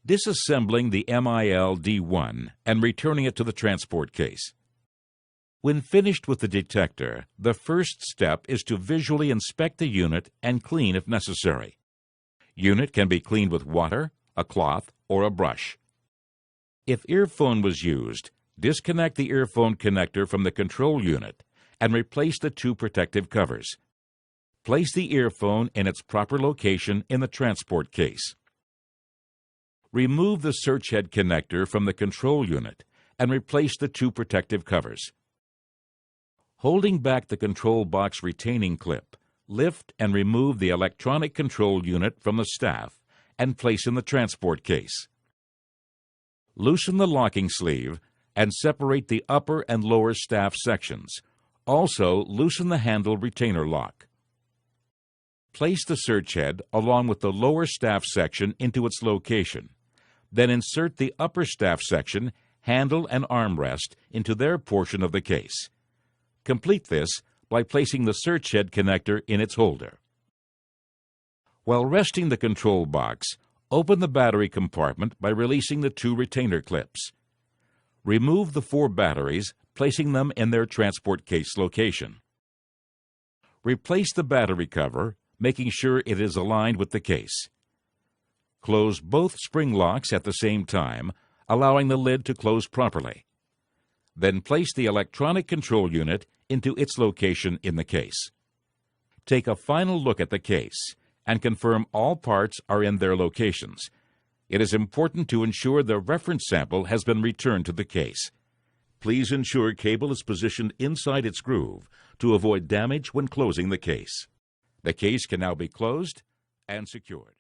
Disassembling the MIL-D1 and returning it to the transport case. When finished with the detector, the first step is to visually inspect the unit and clean if necessary. Unit can be cleaned with water, a cloth, or a brush. If earphone was used, disconnect the earphone connector from the control unit and replace the two protective covers. Place the earphone in its proper location in the transport case. Remove the search head connector from the control unit and replace the two protective covers. Holding back the control box retaining clip, lift and remove the electronic control unit from the staff and place in the transport case. Loosen the locking sleeve and separate the upper and lower staff sections. Also, loosen the handle retainer lock. Place the search head along with the lower staff section into its location. Then insert the upper staff section, handle, and armrest into their portion of the case. Complete this by placing the search head connector in its holder. While resting the control box, open the battery compartment by releasing the two retainer clips. Remove the 4 batteries, placing them in their transport case location. Replace the battery cover, making sure it is aligned with the case. Close both spring locks at the same time, allowing the lid to close properly. Then place the electronic control unit into its location in the case. Take a final look at the case and confirm all parts are in their locations. It is important to ensure the reference sample has been returned to the case. Please ensure cable is positioned inside its groove to avoid damage when closing the case. The case can now be closed and secured.